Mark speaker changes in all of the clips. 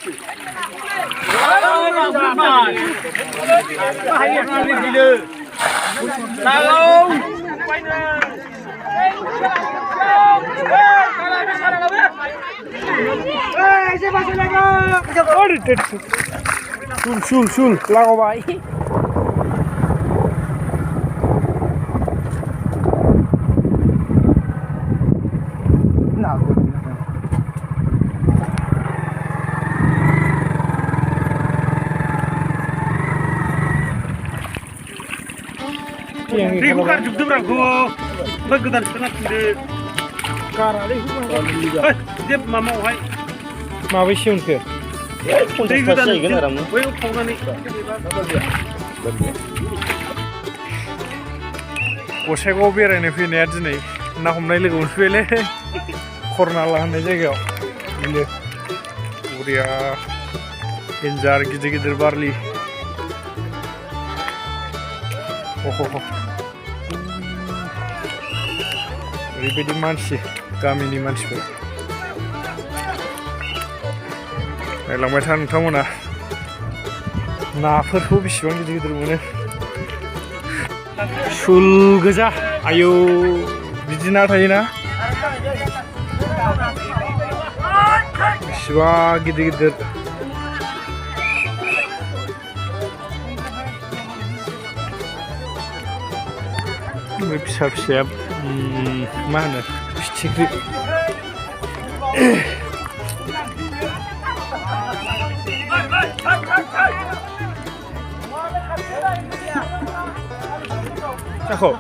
Speaker 1: Sul, lago vai.
Speaker 2: Ribu kan jubdu berangku, bergedan setengah tidak.
Speaker 1: Karali.
Speaker 2: Dia mama wahai.
Speaker 1: Mawi siun ke.
Speaker 2: Bergedan setengah. Wei upauna ni.
Speaker 1: Gossaigaon बेरायनो फैनाया दिनै ना हमनाय लोगो मोनफैबायलै खरनाला होननाय जायगायाव बिलो बरिया एन्जार गिदिर बारलि ओरैबायदि मानसि गामिनि मानसिफोर नायलांबाय था नोंथांमोना नाफोरखौ बेसेबां गिदिर मोनो sul goजा आयौ बिदि ना थायोना बेसेबां गिदिर बे फिसाया मा होनो फिथिख्रि जाखौ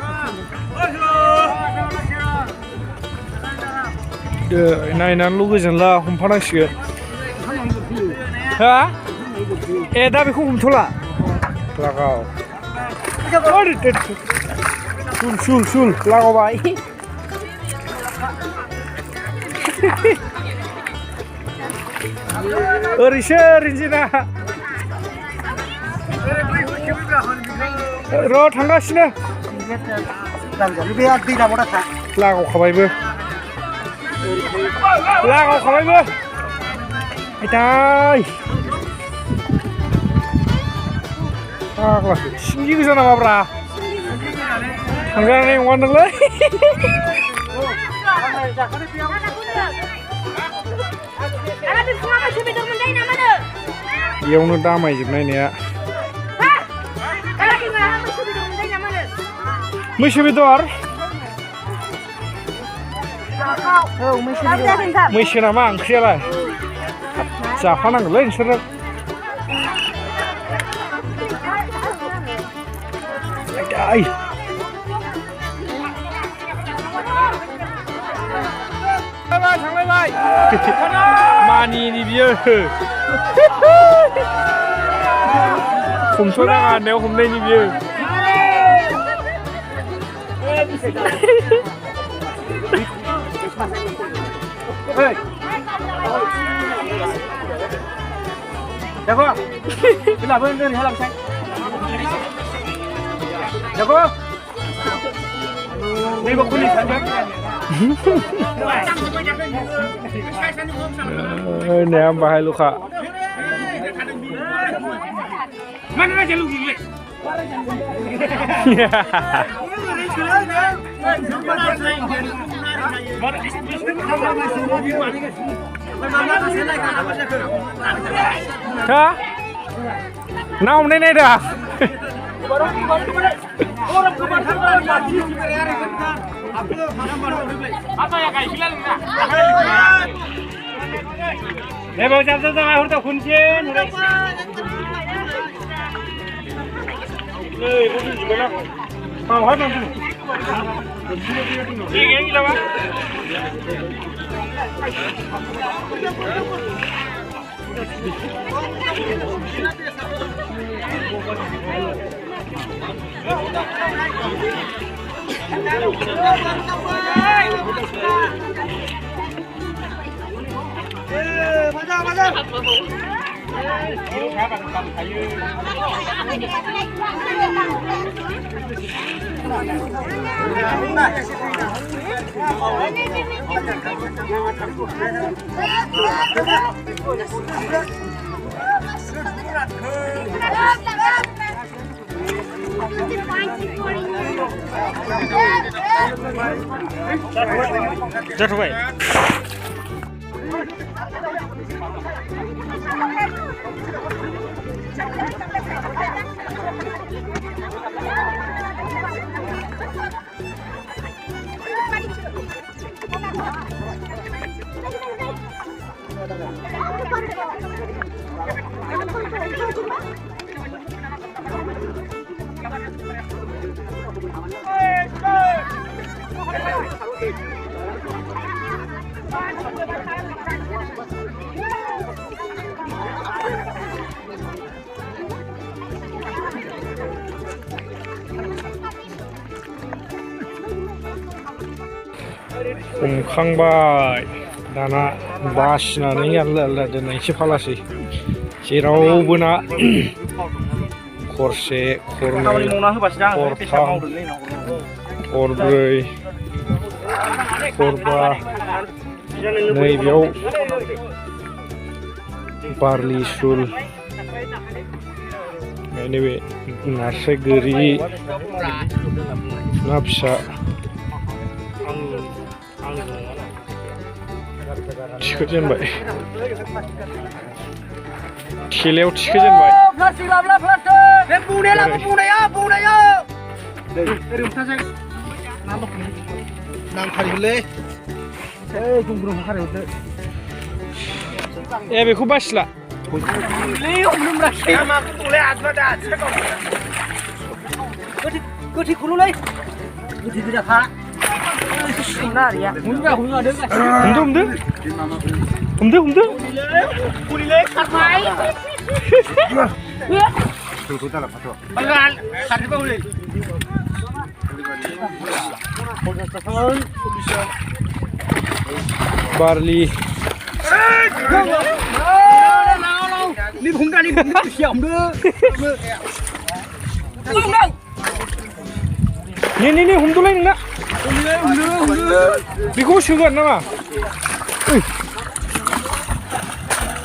Speaker 1: नायनानैल' गोजोनला हमफानांसिगोन हा ए दा बेखौ हमथ'ला लागाव sul lago vai ओरैसो रिन्जिना र' थांगासिनो लागावखाबायबो आयदाय फाग्ला सिंगि गोजा नामाब्रा थांजानाय नङा नोंलै बेयावनो दामायजोबनायनिया मैसो बेदर मैसो नामा ओंख्रियालाय जाफानांगोनलै नोंसोरो आयदाय थांलायबाय मानिनि बियो हमथ' नाङा होननायाव हमनायनि बियो
Speaker 2: Jago, bila bener ni halang saya. Jago, ni bukan kulit saja.
Speaker 1: Ini yang bahaya luka.
Speaker 2: Mana aja lu gile.
Speaker 1: Ha? Na हमनाय नायदा
Speaker 2: apa ya kayak gila enggak mau jam-jam sama udah kuncin mau apa ini gila Pak ลูกค้ามาทำขายยืน
Speaker 1: จะถอย हमखांबाय दाना बासिनानै आलदा दोननायसो फालासै जेरावबो ना खरसे खरनै खरथाम खरब्रै खरबा नैबेयाव बारलि सुल नैबे नास्राय गोरि ना फिसा थिखोजेनबाय थेलायाव थिखोजेनबाय
Speaker 2: प्लास्टिक लाबला प्लास्टिक बे बुंनाया लाबो बुंनाया ओरै हमथासै नांथारगोनलै गुंग्रुं खारहरदो
Speaker 1: ए बेखौ बासिला
Speaker 2: लै हमनोब्रा मा बुंलाय आजमा दा गोथैखौल'लै गोथै गोजाखा
Speaker 1: हमदो
Speaker 2: कुलिलै खारबाय खारजोबा हलै
Speaker 1: बारलि
Speaker 2: นี่ผมกันนี่เขียมเด้อ
Speaker 1: นี่हमदोलाय नोंना बेखौ सोगोन नामा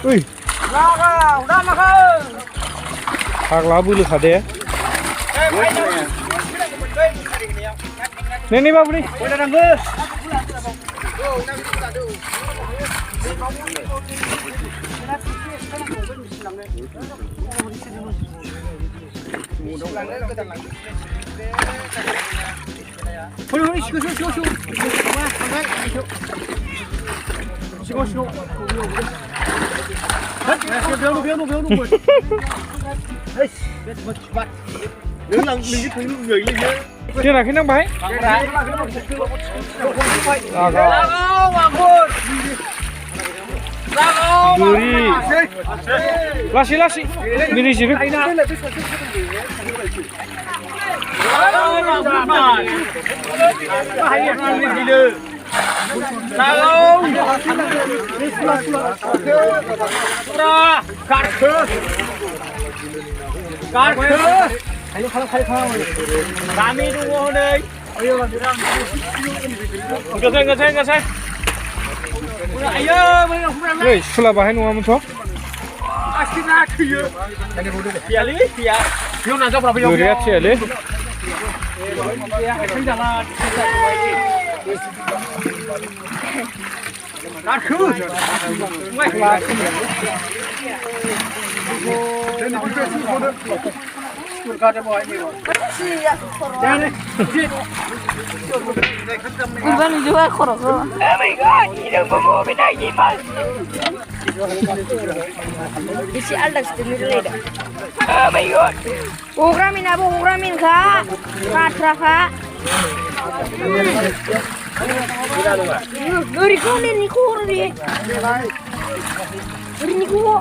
Speaker 1: ओइ फाग्ला बोलोखा दे नै बाबु नै Kira nang baik. Duri. Lasi. Ini sih.
Speaker 2: Kami dulu nih. Ayo lanjutkan.
Speaker 1: Gasai.
Speaker 2: Ayo, mana?
Speaker 1: Woi, sulah bahan uang muncul.
Speaker 2: Astina kuyu. Ini bodoh. Piali. Pion aja berapa
Speaker 1: Duri aja le.
Speaker 2: Ya, jalan. Karku.
Speaker 3: Iban juga korok. Oh my god, ini mau beda gimana? Isi alas dulu. Oh my god. Uramin abu uramin kak, katra kak. Dari kau ni kurang ni. Dari ni kau.